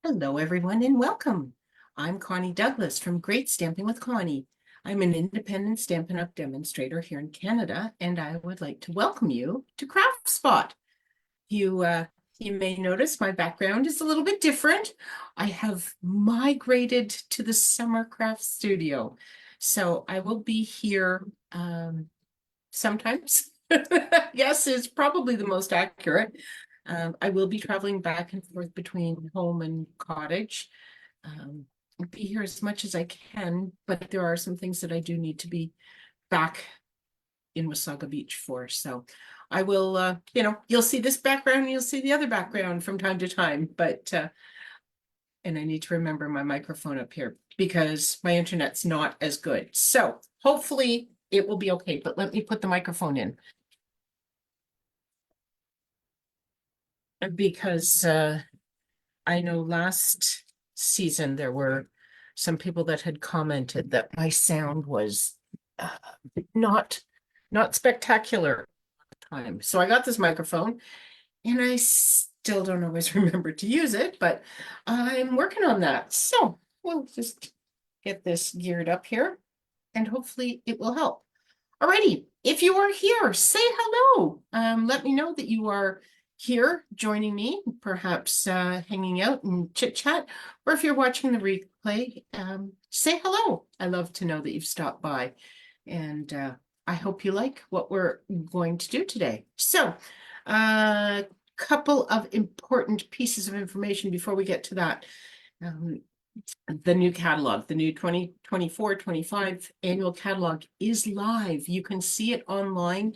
Hello, everyone, and welcome. I'm Connie Douglas from Great Stamping with Connie. I'm an independent Stampin' Up! Demonstrator here in Canada, and I would like to welcome you to Craft Spot. You may notice my background is a little bit different. I have migrated to the summer craft studio, so I will be here sometimes. Yes, is probably the most accurate. I will be traveling back and forth between home and cottage. Um, I'll be here as much as I can, but there are some things that I do need to be back in Wasaga Beach for. So I will, you'll see this background, you'll see the other background from time to time, and I need to remember my microphone up here because my internet's not as good. So hopefully it will be okay, but let me put the microphone in. Because I know last season there were some people that had commented that my sound was uh, not not spectacular at the time. So I got this microphone and I still don't always remember to use it, but I'm working on that. So we'll just get this geared up here and hopefully it will help. Alrighty, if you are here, say hello. Let me know that you are here joining me, perhaps hanging out and chit chat, or if you're watching the replay, say hello. I love to know that you've stopped by, and I hope you like what we're going to do today. So, a couple of important pieces of information before we get to that. Um, the new catalog, the new 2024-25 annual catalog is live. You can see it online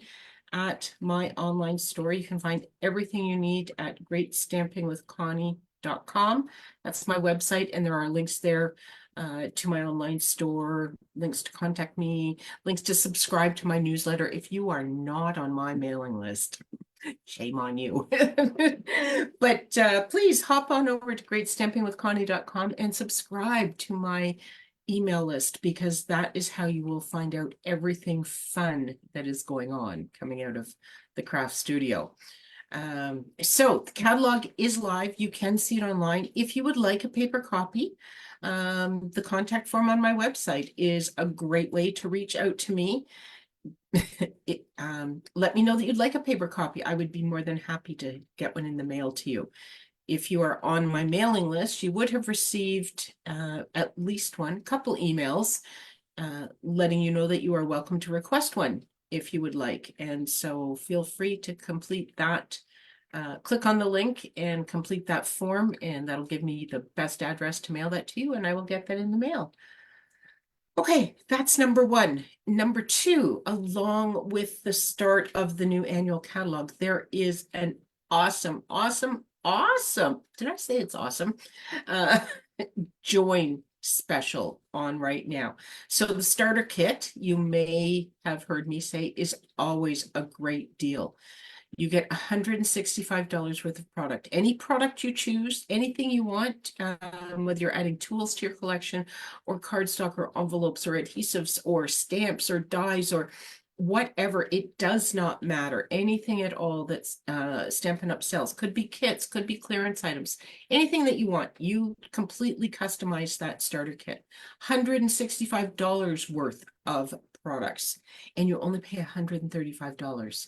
at my online store. You can find everything you need at greatstampingwithconnie.com. That's my website, and there are links there to my online store, links to contact me, links to subscribe to my newsletter if you are not on my mailing list. Shame on you. But please hop on over to greatstampingwithconnie.com and subscribe to my email list because that is how you will find out everything fun that is going on coming out of the craft studio. So the catalog is live. You can see it online. If you would like a paper copy, the contact form on my website is a great way to reach out to me. Let me know that you'd like a paper copy. I would be more than happy to get one in the mail to you. If you are on my mailing list, you would have received at least one couple emails letting you know that you are welcome to request one if you would like. And so feel free to complete that. Click on the link and complete that form, and that'll give me the best address to mail that to you, and I will get that in the mail. Okay, that's number one. Number two, along with the start of the new annual catalog, there is an awesome, did I say it's awesome? Uh, join special on right now. So the starter kit, you may have heard me say, is always a great deal. You get $165 worth of product. Any product you choose, anything you want, whether you're adding tools to your collection or cardstock or envelopes or adhesives or stamps or dies or whatever, it does not matter. Anything at all that's Stampin' Up! Sells. Could be kits, could be clearance items. Anything that you want, you completely customize that starter kit. $165 worth of products, and you only pay $135.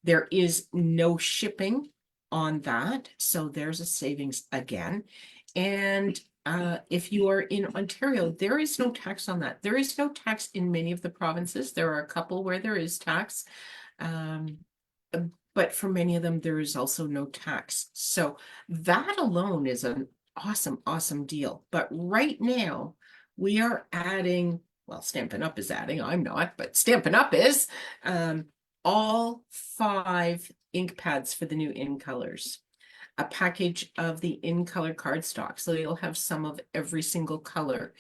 There is no shipping on that, so there's a savings again. And if you are in Ontario, there is no tax on that. There is no tax in many of the provinces. There are a couple where there is tax. But for many of them, there is also no tax. So that alone is an awesome deal. But right now, we are adding, well, Stampin' Up! Is adding, I'm not, but Stampin' Up! Is, all 5 ink pads for the new in colors, a package of the in color cardstock. So you'll have some of every single color.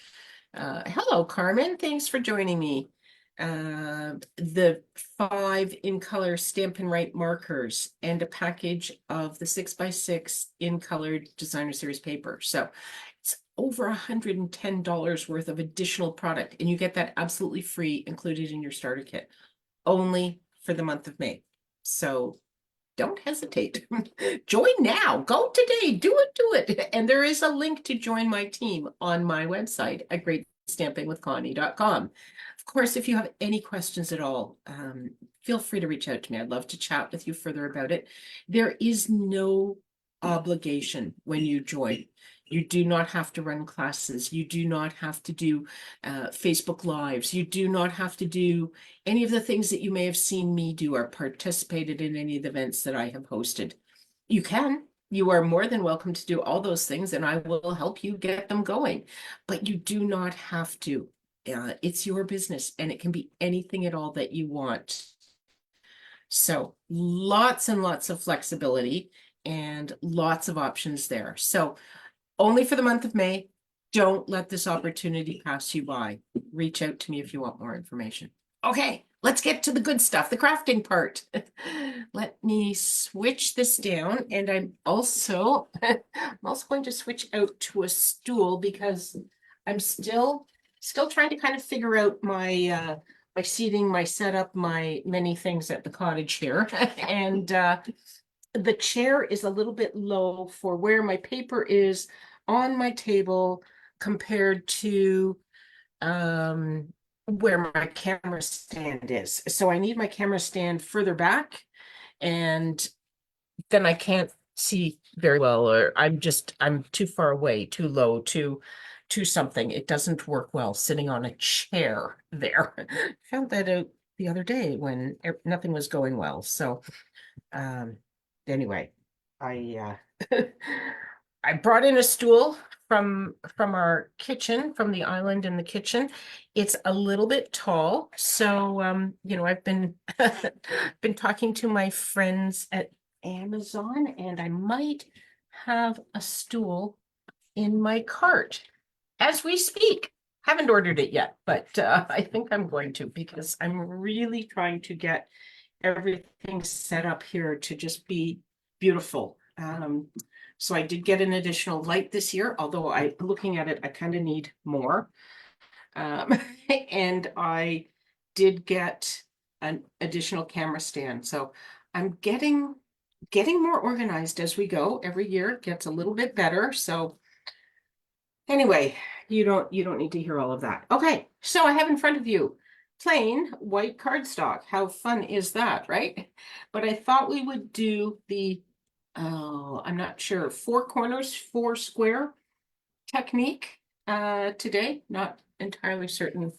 Hello, Carmen. Thanks for joining me. The 5 in color Stampin' Write markers and a package of the 6x6 in color designer series paper. So it's over $110 worth of additional product, and you get that absolutely free included in your starter kit only for the month of May. So don't hesitate. Join now. Go today. Do it. And there is a link to join my team on my website at greatstampingwithconnie.com. Of course, if you have any questions at all, feel free to reach out to me. I'd love to chat with you further about it. There is no obligation when you join. You do not have to run classes. You do not have to do Facebook Lives. You do not have to do any of the things that you may have seen me do or participated in any of the events that I have hosted. You can. You are more than welcome to do all those things, and I will help you get them going. But you do not have to. It's your business, and it can be anything at all that you want. So lots and lots of flexibility and lots of options there. So only for the month of May. Don't let this opportunity pass you by. Reach out to me if you want more information. Okay, let's get to the good stuff, the crafting part. Let me switch this down, and I'm also going to switch out to a stool because I'm still trying to kind of figure out my my seating, my setup, my many things at the cottage here. And the chair is a little bit low for where my paper is on my table compared to where my camera stand is. So I need my camera stand further back, and then I can't see very well, or I'm too far away, too low, too something. It doesn't work well sitting on a chair there. Found that out the other day when nothing was going well. So anyway, I I brought in a stool from our kitchen, from the island in the kitchen. It's a little bit tall, so you know, I've been been talking to my friends at Amazon, and I might have a stool in my cart as we speak. Haven't ordered it yet, but I think I'm going to, because I'm really trying to get everything set up here to just be beautiful. So I did get an additional light this year, although looking at it, I kind of need more. And I did get an additional camera stand. So I'm getting more organized as we go. Every year it gets a little bit better. So anyway, you don't need to hear all of that. Okay, so I have in front of you plain white cardstock. How fun is that, right? But I thought we would do the I'm not sure, 4 corners, 4 square technique today. Not entirely certain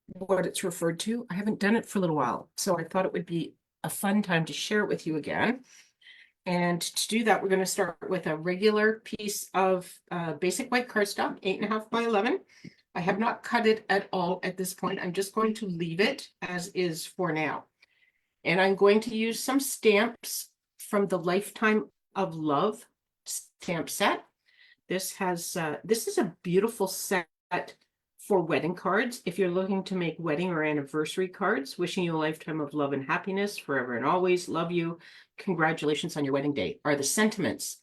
what it's referred to. I haven't done it for a little while, so I thought it would be a fun time to share it with you again. And to do that, we're going to start with a regular piece of basic white cardstock, 8.5 by 11. I have not cut it at all at this point. I'm just going to leave it as is for now. And I'm going to use some stamps from the Lifetime of Love stamp set. This is a beautiful set for wedding cards. If you're looking to make wedding or anniversary cards, wishing you a lifetime of love and happiness forever and always, love you, congratulations on your wedding day, are the sentiments.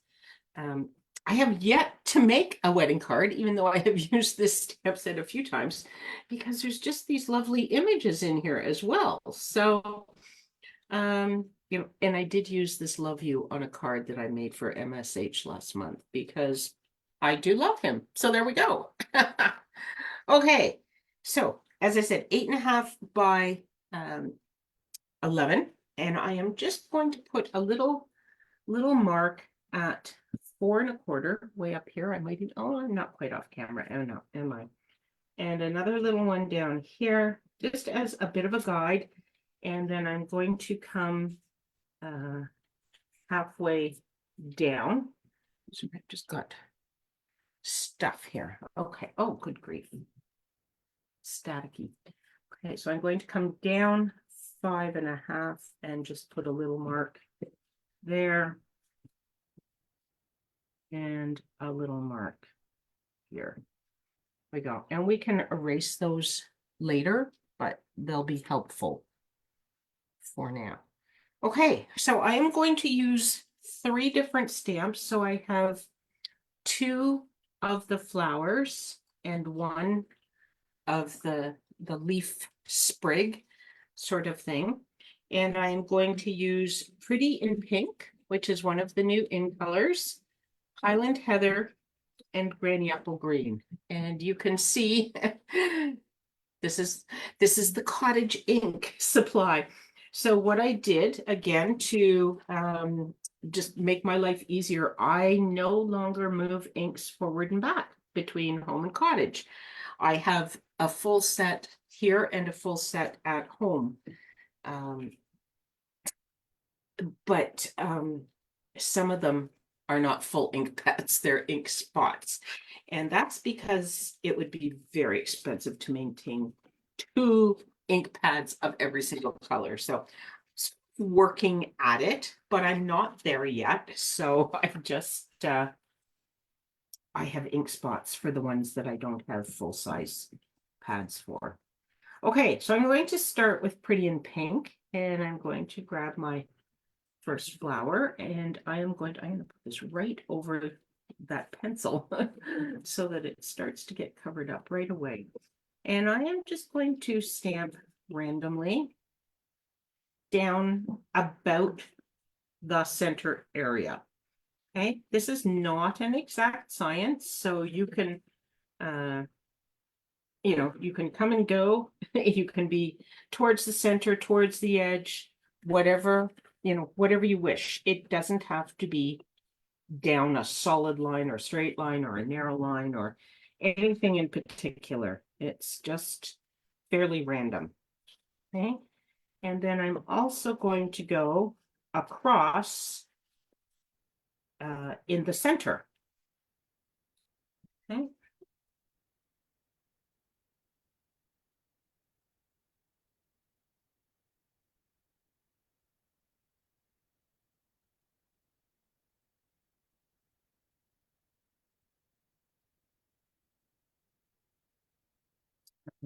I have yet to make a wedding card, even though I have used this stamp set a few times, because there's just these lovely images in here as well. So, you know, and I did use this love you on a card that I made for MSH last month because I do love him. So there we go. Okay, so as I said, 8.5 by 11, and I am just going to put a little mark at 4.25 way up here. I might even, oh, I'm not quite off camera. Oh no, am I? And another little one down here, just as a bit of a guide. And then I'm going to come halfway down. So I've just got stuff here. Okay. Oh, good grief. Staticky. Okay, so I'm going to come down 5.5 and just put a little mark there. And a little mark here. We go. And we can erase those later, but they'll be helpful for now. Okay, so I am going to use 3 different stamps. So I have 2 of the flowers and 1 of the leaf sprig sort of thing. And I'm going to use Pretty in Pink, which is one of the new in colors, Highland Heather, and Granny Apple Green. And you can see this is the cottage ink supply. So what I did again to just make my life easier, I no longer move inks forward and back between home and cottage. I have a full set here and a full set at home. Um, but some of them are not full ink pads, they're ink spots. And that's because it would be very expensive to maintain 2 ink pads of every single color. So working at it, but I'm not there yet. So I've just I have ink spots for the ones that I don't have full size pads for. Okay, so I'm going to start with Pretty in Pink, and I'm going to grab my first flower, and I'm going to put this right over that pencil so that it starts to get covered up right away. And I am just going to stamp randomly down about the center area. Okay, this is not an exact science, so you can you can come and go. You can be towards the center, towards the edge, whatever, whatever you wish. It doesn't have to be down a solid line or straight line or a narrow line or anything in particular. It's just fairly random. Okay. And then I'm also going to go across in the center. Okay.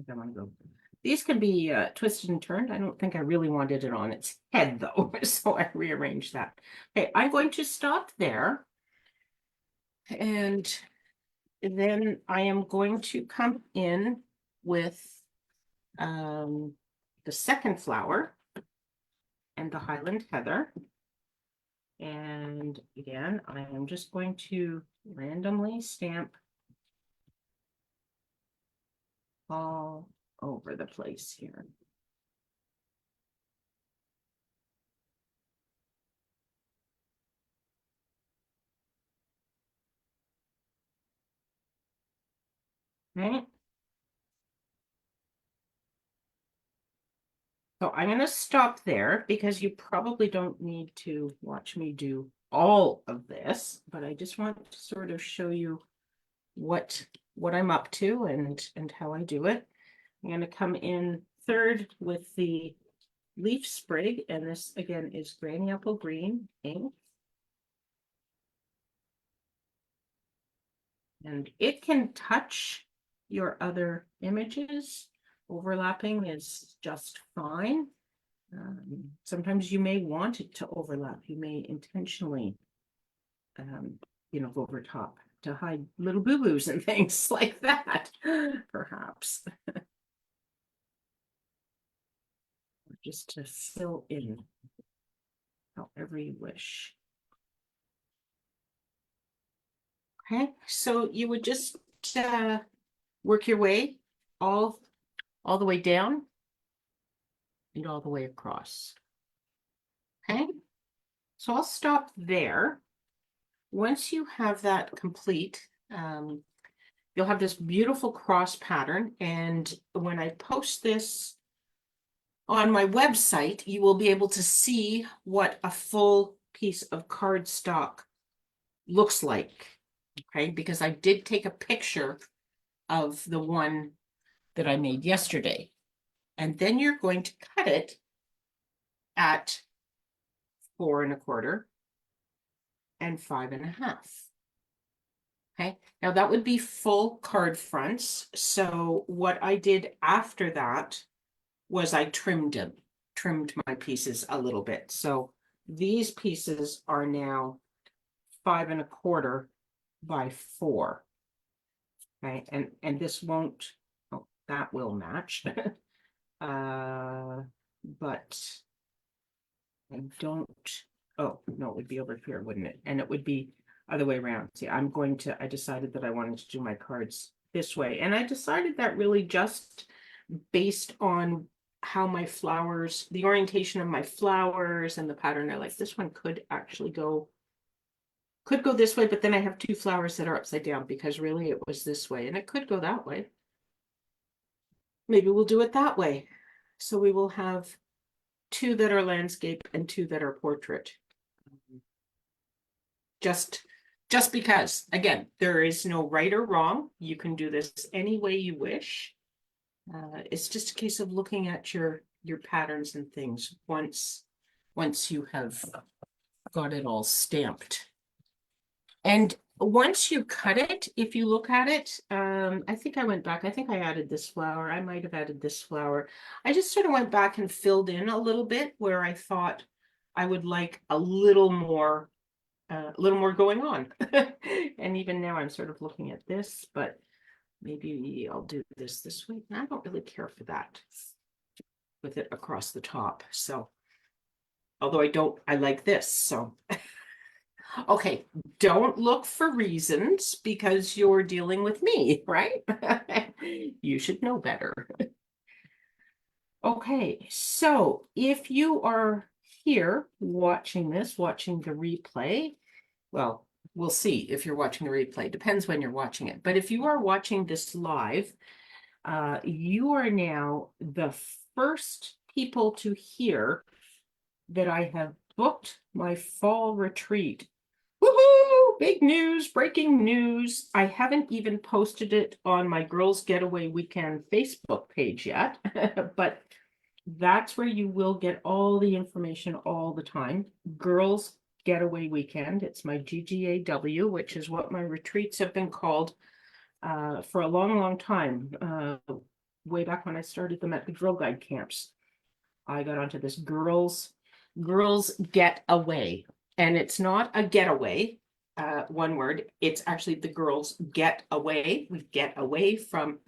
I want to go. These can be twisted and turned. I don't think I really wanted it on its head though, so I rearranged that. Okay, I'm going to stop there. And then I am going to come in with the second flower and the Highland Heather. And again, I am just going to randomly stamp all over the place here. Okay. So I'm going to stop there because you probably don't need to watch me do all of this, but I just want to sort of show you what I'm up to and how I do it. I'm going to come in third with the leaf sprig, and this again is Granny Apple Green ink. And it can touch your other images. Overlapping is just fine. Sometimes you may want it to overlap. You may intentionally, go over top to hide little boo-boos and things like that, perhaps. Just to fill in however you wish. Okay, so you would just work your way all the way down and all the way across. Okay, so I'll stop there. Once you have that complete, you'll have this beautiful cross pattern. And when I post this on my website, you will be able to see what a full piece of cardstock looks like. Okay, because I did take a picture of the one that I made yesterday. And then you're going to cut it at 4 1/4 and 5 1/2. Okay, now that would be full card fronts. So what I did after that was I trimmed my pieces a little bit. So these pieces are now 5 1/4 by 4. Okay, and this won't, oh, that will match. But I don't, oh, no, it would be over here, wouldn't it? And it would be other way around. See, I decided that I wanted to do my cards this way. And I decided that really just based on how my flowers, the orientation of my flowers and the pattern, I like this one could actually could go this way, but then I have two flowers that are upside down because really it was this way and it could go that way. Maybe we'll do it that way. So we will have two that are landscape and two that are portrait. Just because, again, there is no right or wrong. You can do this any way you wish. It's just a case of looking at your patterns and things once you have got it all stamped. And once you cut it, if you look at it, I think I went back. I think I added this flower. I might have added this flower. I just sort of went back and filled in a little bit where I thought I would like a little more going on. And even now I'm sort of looking at this, but maybe I'll do this way. I don't really care for that with it across the top. So, although I like this, so. Okay, don't look for reasons because you're dealing with me, right? You should know better. Okay, so if you are here watching this, watching the replay, well, we'll see if you're watching the replay. Depends when you're watching it. But if you are watching this live, you are now the first people to hear that I have booked my fall retreat. Woohoo! Big news, breaking news. I haven't even posted it on my Girls Getaway Weekend Facebook page yet, but that's where you will get all the information all the time. Girls Getaway Weekend. It's my GGAW, which is what my retreats have been called for a long, long time. Way back when I started them at the Girl Guide camps. I got onto this girls get away. And it's not a getaway, one word. It's actually the girls get away. We get away from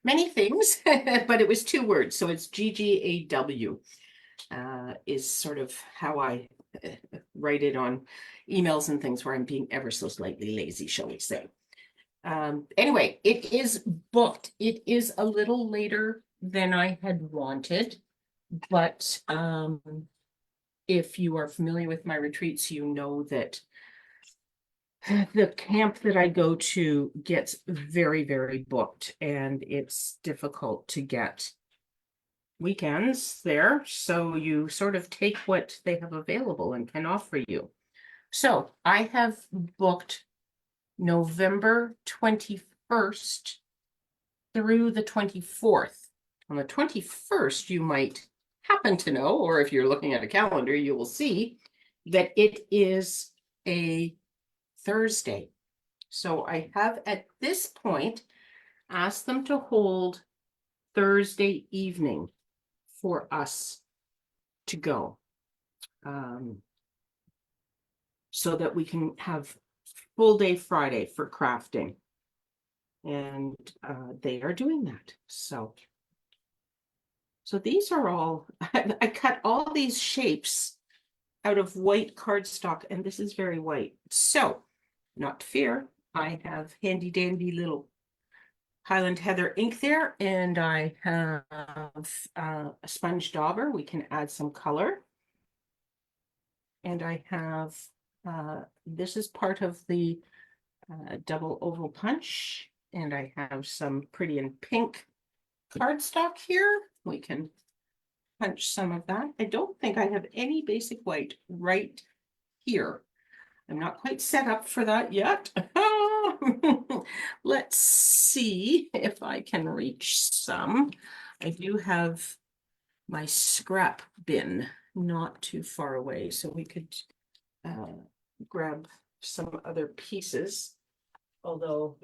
many things, but it was two words. So it's GGAW is sort of how I write it on emails and things where I'm being ever so slightly lazy, shall we say. Anyway, it is booked. It is a little later than I had wanted, but if you are familiar with my retreats, you know that the camp that I go to gets very, very booked, and it's difficult to get weekends there. So you sort of take what they have available and can offer you. So I have booked November 21st through the 24th. On the 21st, you might happen to know, or if you're looking at a calendar, you will see that it is a Thursday. So I have at this point asked them to hold Thursday evening for us to go. So that we can have full day Friday for crafting. And they are doing that. So these are all, I cut all these shapes out of white cardstock, and this is very white. So, not to fear, I have handy dandy little Highland Heather ink there, and I have a sponge dauber. We can add some color. And I have, this is part of the double oval punch, and I have some pretty and pink cardstock here. We can punch some of that. I don't think I have any basic white right here. I'm not quite set up for that yet. Let's see if I can reach some. I do have my scrap bin not too far away, so we could grab some other pieces, although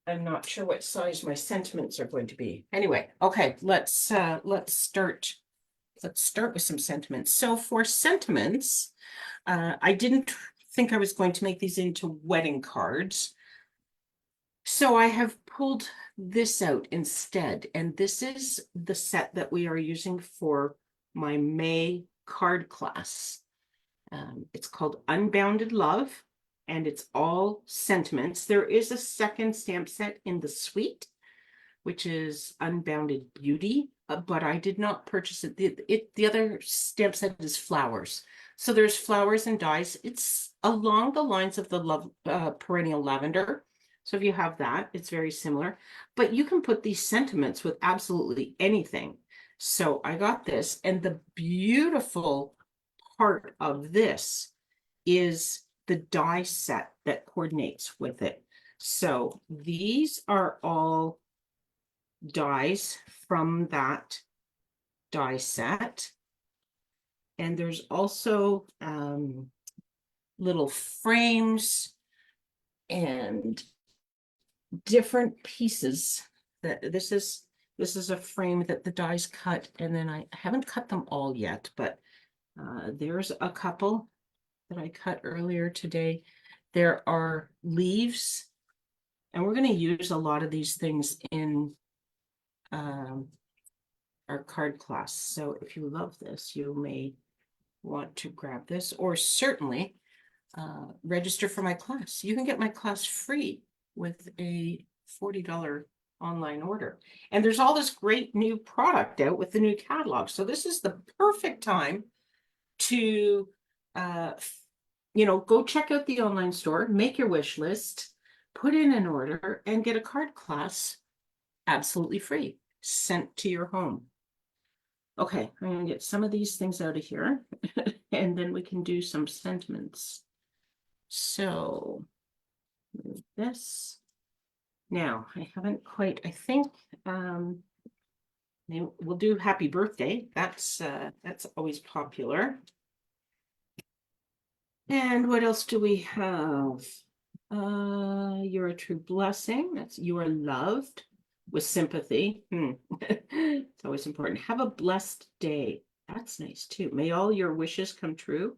I'm not sure what size my sentiments are going to be. Anyway, okay, let's start with some sentiments. So for sentiments, I didn't think I was going to make these into wedding cards. So I have pulled this out instead, and this is the set that we are using for my May card class. It's called Unbounded Love, and it's all sentiments. There is a second stamp set in the suite, which is Unbounded Beauty, but I did not purchase it. The other stamp set is flowers. So there's flowers and dies. It's along the lines of the love perennial lavender. So if you have that, it's very similar. But you can put these sentiments with absolutely anything. So I got this, and the beautiful part of this is the die set that coordinates with it. So these are all dies from that die set. And there's also little frames and different pieces. That this is a frame that the dies cut, and then I haven't cut them all yet, but there's a couple that I cut earlier today. There are leaves, and we're going to use a lot of these things in our card class. So if you love this, you may want to grab this, or certainly register for my class. You can get my class free with a $40 online order. And there's all this great new product out with the new catalog. So this is the perfect time to, go check out the online store, make your wish list, put in an order, and get a card class absolutely free, sent to your home. Okay, I'm going to get some of these things out of here, and then we can do some sentiments. So, move this. Now, I haven't quite, I think, we'll do happy birthday. That's always popular. And what else do we have? You're a true blessing. That's you are loved with sympathy. It's always important. Have a blessed day. That's nice too. May all your wishes come true.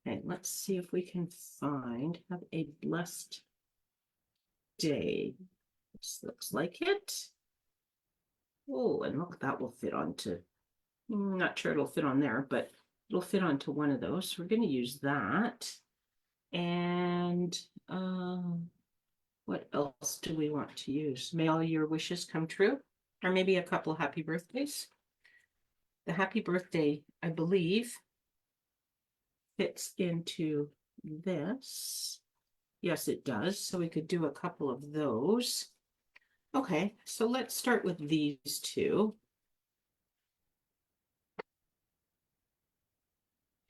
Okay, let's see if we can have a blessed day. This looks like it. Oh, and look, that will fit onto, I'm not sure it'll fit on there, but it'll fit onto one of those. So we're going to use that. And what else do we want to use? May all your wishes come true, or maybe a couple of happy birthdays. The happy birthday, I believe, fits into this. Yes, it does. So we could do a couple of those. Okay, so let's start with these two.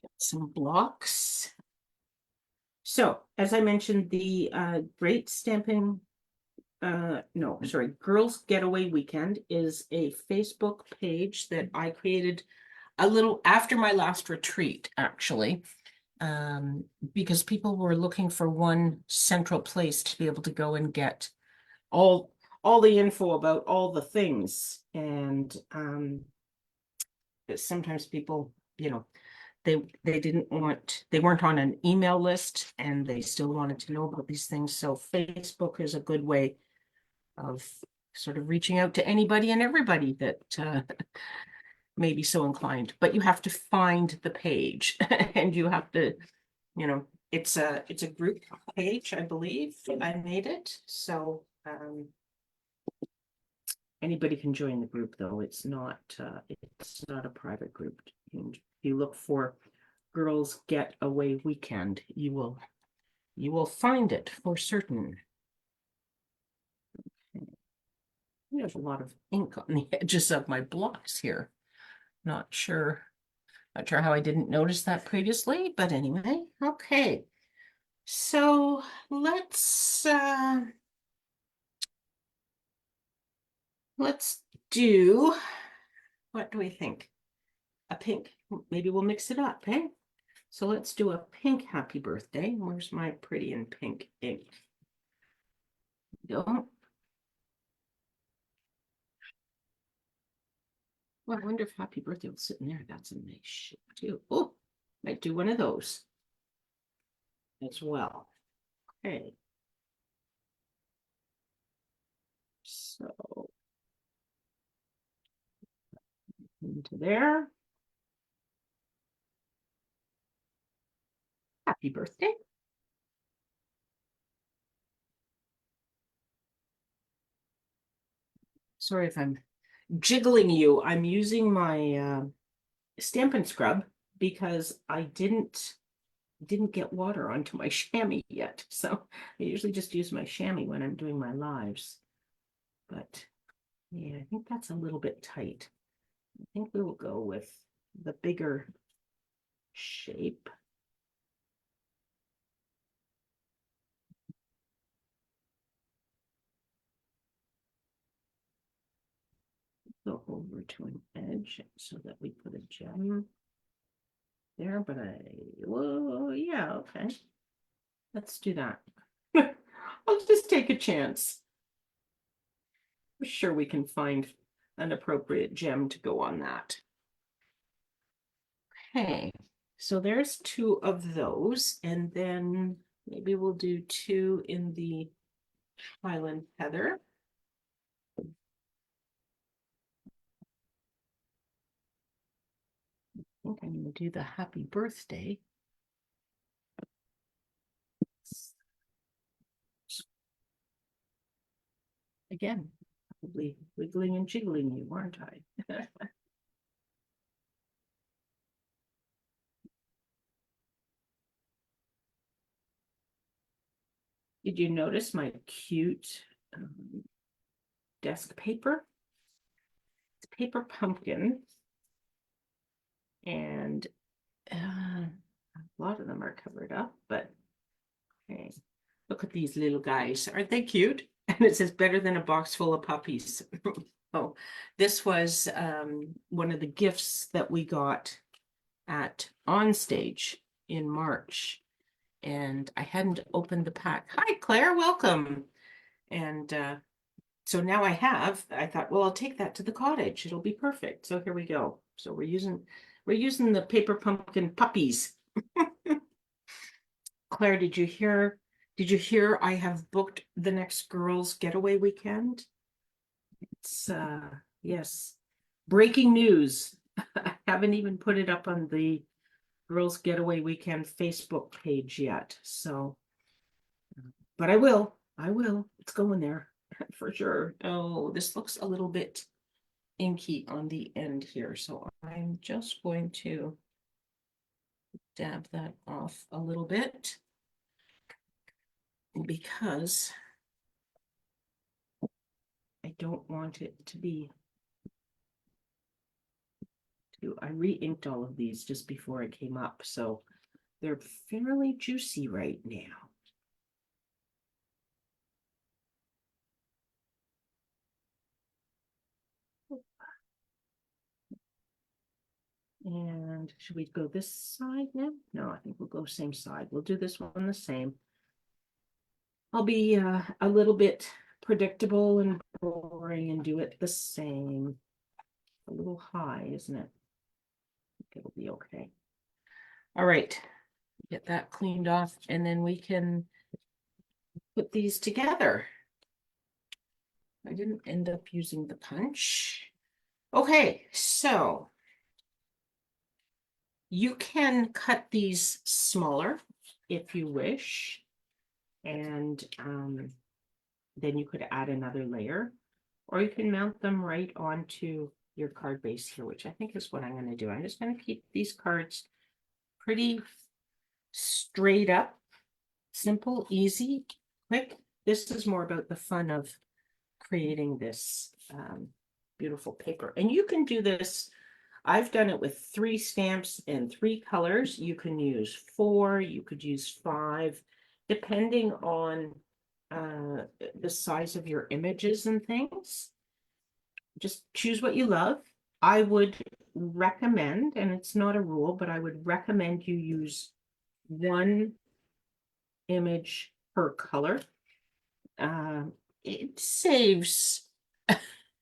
Get some blocks. So, as I mentioned, the Great Stamping, Girls Getaway Weekend is a Facebook page that I created a little after my last retreat, actually, because people were looking for one central place to be able to go and get all the info about all the things. And sometimes people, they weren't on an email list, and they still wanted to know about these things. So Facebook is a good way of sort of reaching out to anybody and everybody that may be so inclined. But you have to find the page and you have to, it's a group page, I believe. I made it. So anybody can join the group, though. It's not a private group. And if you look for Girls Getaway Weekend, you will find it for certain. Okay. There's a lot of ink on the edges of my blocks here. Not sure how I didn't notice that previously, but anyway, okay. So let's do, what do we think? A pink, maybe we'll mix it up, eh? So let's do a pink happy birthday. Where's my pretty and pink ink? Go. Well, I wonder if happy birthday will sit in there. That's a nice shape too. Oh, might do one of those as well. Okay. So into there. Happy birthday. Sorry if I'm jiggling you. I'm using my Stampin' Scrub because I didn't get water onto my chamois yet. So I usually just use my chamois when I'm doing my lives. But yeah, I think that's a little bit tight. I think we will go with the bigger shape. Go over to an edge so that we put a gem there, but whoa, yeah, okay. Let's do that. I'll just take a chance. I'm sure we can find an appropriate gem to go on that. Okay, so there's two of those, and then maybe we'll do two in the Highland Heather. I think I'm going to do the happy birthday. Again, probably wiggling and jiggling you, aren't I? Did you notice my cute desk paper? It's paper pumpkin. And a lot of them are covered up, but okay. Look at these little guys. Aren't they cute? And it says better than a box full of puppies. Oh, this was one of the gifts that we got at Onstage in March. And I hadn't opened the pack. Hi, Claire, welcome. And so now I thought, well, I'll take that to the cottage. It'll be perfect. So here we go. So we're using the paper pumpkin puppies. Claire, did you hear I have booked the next girls' getaway weekend? It's yes. Breaking news. I haven't even put it up on the girls' getaway weekend Facebook page yet. So but I will. It's going there for sure. Oh, this looks a little bit inky on the end here. So I'm just going to dab that off a little bit because I don't want it to be I re-inked all of these just before I came up, so they're fairly juicy right now. And should we go this side now? No, I think we'll go same side. We'll do this one the same. I'll be a little bit predictable and boring and do it the same. A little high, isn't it? I think it'll be okay. All right, get that cleaned off, and then we can put these together. I didn't end up using the punch. Okay, so you can cut these smaller if you wish, and then you could add another layer, or you can mount them right onto your card base here, which I think is what I'm going to do. I'm just going to keep these cards pretty straight up, simple, easy, quick. This is more about the fun of creating this beautiful paper. And you can do this. I've done it with 3 stamps and 3 colors. You can use 4, you could use 5, depending on the size of your images and things. Just choose what you love. I would recommend, and it's not a rule, but I would recommend you use 1 image per color. It saves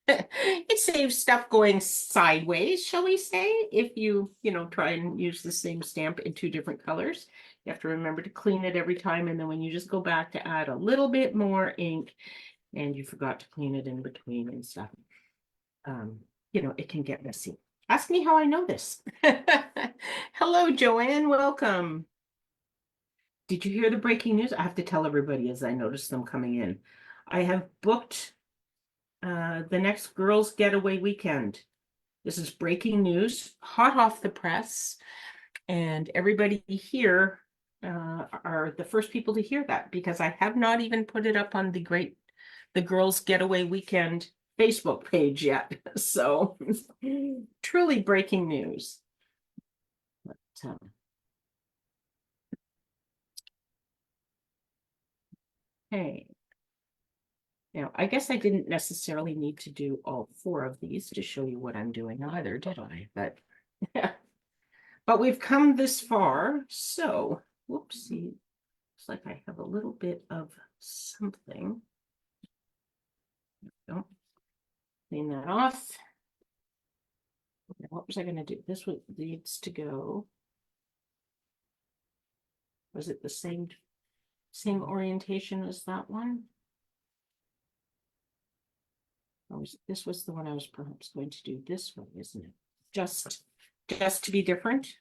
it saves stuff going sideways, shall we say, if you try and use the same stamp in 2 different colors. You have to remember to clean it every time, and then when you just go back to add a little bit more ink and you forgot to clean it in between and stuff, it can get messy. Ask me how I know this. Hello, Joanne. Welcome. Did you hear the breaking news? I have to tell everybody as I notice them coming in. I have booked the next girls' getaway weekend. This is breaking news, hot off the press, and everybody here are the first people to hear that because I have not even put it up on the girls' getaway weekend Facebook page yet. So truly breaking news. But, hey, now I guess I didn't necessarily need to do all four of these to show you what I'm doing either, did I? But yeah. But we've come this far, so whoopsie. Looks like I have a little bit of something. Don't clean that off. What was I going to do? This one needs to go. Was it the same orientation as that one? This was the one I was perhaps going to do this way, isn't it? Just to be different.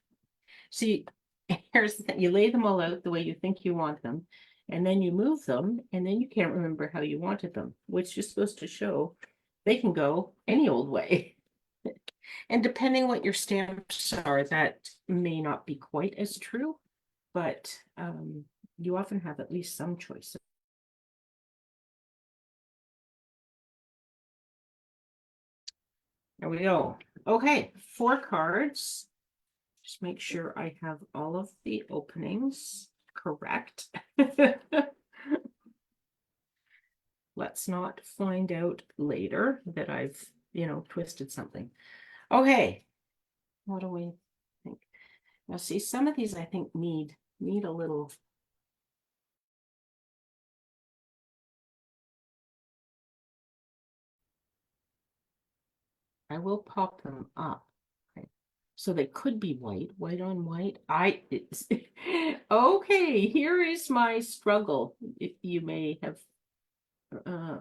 See, here's the thing. You lay them all out the way you think you want them, and then you move them, and then you can't remember how you wanted them, which just goes to show they can go any old way. And depending what your stamps are, that may not be quite as true, but you often have at least some choice. There we go. Okay, 4 cards. Just make sure I have all of the openings correct. Let's not find out later that I've, twisted something. Okay, what do we think? Now, see, some of these I think need a little. I will pop them up. Okay. So they could be white on white. Okay, here is my struggle. You may have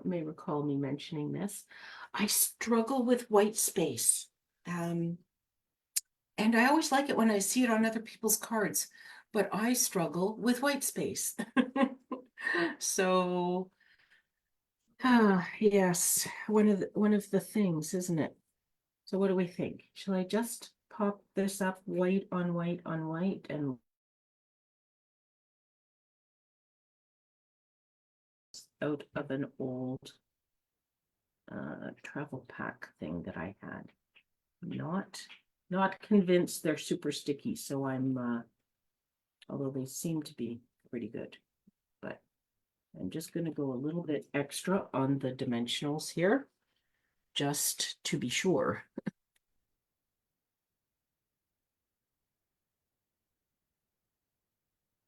may recall me mentioning this. I struggle with white space. And I always like it when I see it on other people's cards, but I struggle with white space. So, yes, one of the things, isn't it? So what do we think? Shall I just pop this up white on white on white and out of an old travel pack thing that I had? Not convinced they're super sticky, so I'm although they seem to be pretty good, but I'm just going to go a little bit extra on the dimensionals here, just to be sure.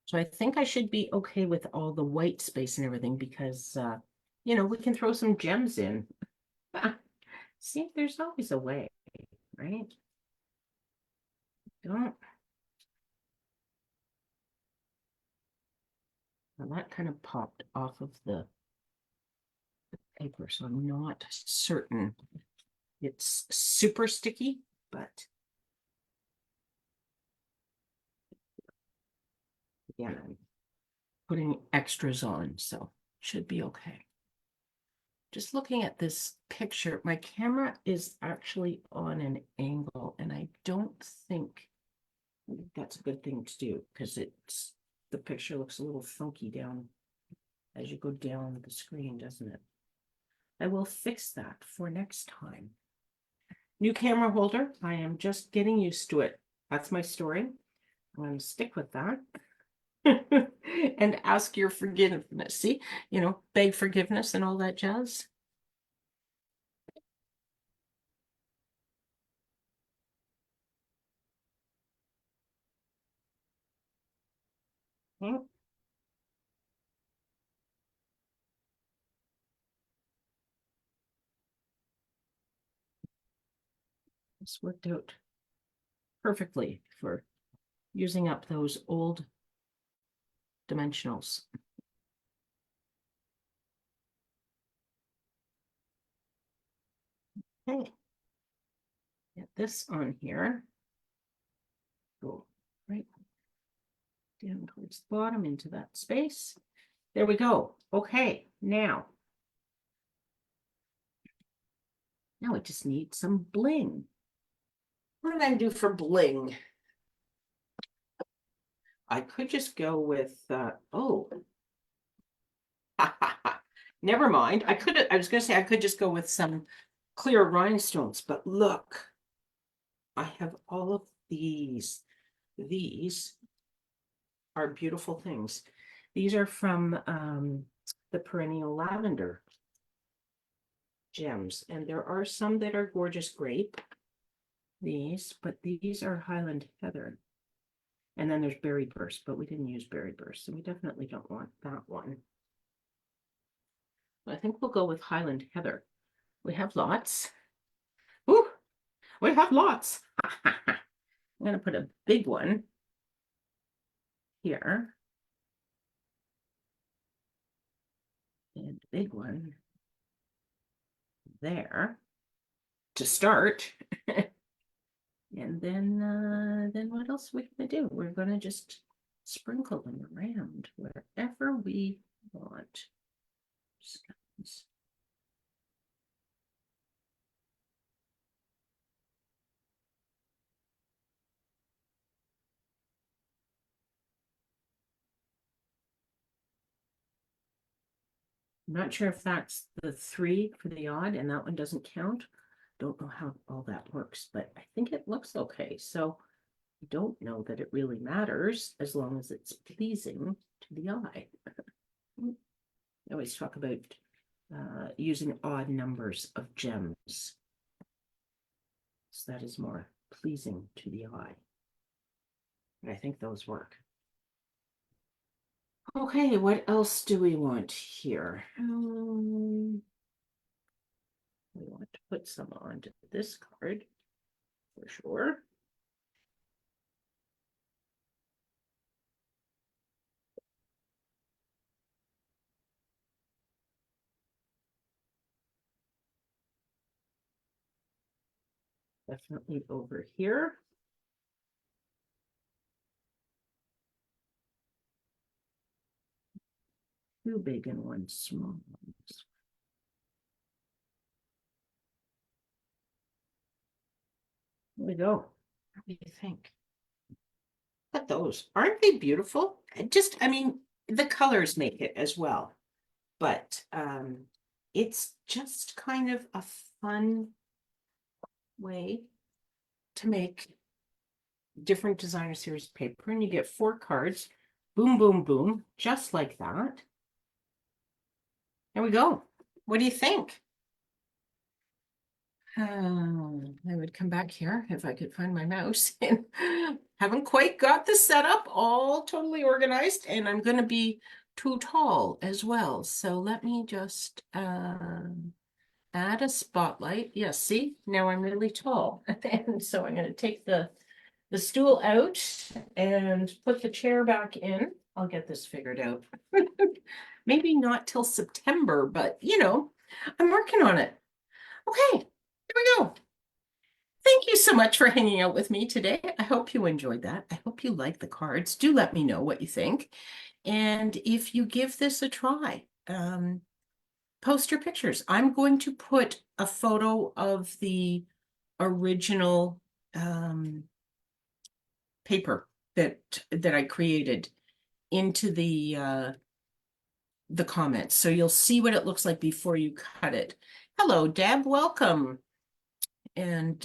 So I think I should be okay with all the white space and everything because, we can throw some gems in. See, there's always a way, right? Don't. Well, that kind of popped off of the paper, so I'm not certain it's super sticky, but again, I'm putting extras on, so should be okay. Just looking at this picture, my camera is actually on an angle, and I don't think that's a good thing to do because the picture looks a little funky down as you go down the screen, doesn't it? I will fix that for next time. New camera holder. I am just getting used to it. That's my story. I'm going to stick with that. And ask your forgiveness. See, beg forgiveness and all that jazz. Hmm. This worked out perfectly for using up those old dimensionals. Okay. Get this on here. Go right down towards the bottom into that space. There we go. Okay, now we just need some bling. What did I do for bling? I could just go with, oh, never mind. I was going to say I could just go with some clear rhinestones, but look, I have all of these. These are beautiful things. These are from the perennial lavender gems, and there are some that are gorgeous grape. But these are Highland heather. And then there's berry burst, but we didn't use berry burst, so we definitely don't want that one. I think we'll go with Highland heather. We have lots. Ooh, we have lots. I'm going to put a big one here. And a big one there to start. And then what else are we going to do? We're going to just sprinkle them around wherever we want. Stones. I'm not sure if that's the 3 for the odd and that one doesn't count. Don't know how all that works, but I think it looks okay. So I don't know that it really matters as long as it's pleasing to the eye. I always talk about using odd numbers of gems. So that is more pleasing to the eye. And I think those work. Okay, what else do we want here? We want to put some onto this card for sure. Definitely over here. Two big and one small. There we go. What do you think? Look at those. Aren't they beautiful? I mean, the colors make it as well. But it's just kind of a fun way to make different designer series paper. And you get 4 cards. Boom, boom, boom. Just like that. There we go. What do you think? I would come back here if I could find my mouse. Haven't quite got the setup all totally organized, and I'm going to be too tall as well. So let me just add a spotlight. Yeah, see, now I'm really tall. And so I'm going to take the stool out and put the chair back in. I'll get this figured out. Maybe not till September, but you know, I'm working on it. Okay, here we go. Thank you so much for hanging out with me today. I hope you enjoyed that. I hope you like the cards. Do let me know what you think. And if you give this a try, post your pictures. I'm going to put a photo of the original paper that I created into the comments. So you'll see what it looks like before you cut it. Hello, Deb, welcome. And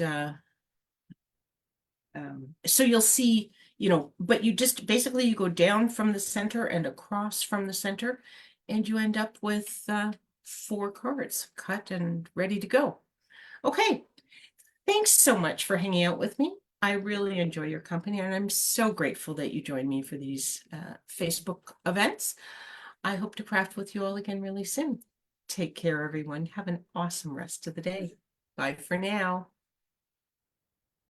so you'll see, you know, but you just basically you go down from the center and across from the center, and you end up with 4 cards cut and ready to go. Okay, thanks so much for hanging out with me. I really enjoy your company, and I'm so grateful that you joined me for these Facebook events. I hope to craft with you all again really soon. Take care, everyone. Have an awesome rest of the day. Bye for now.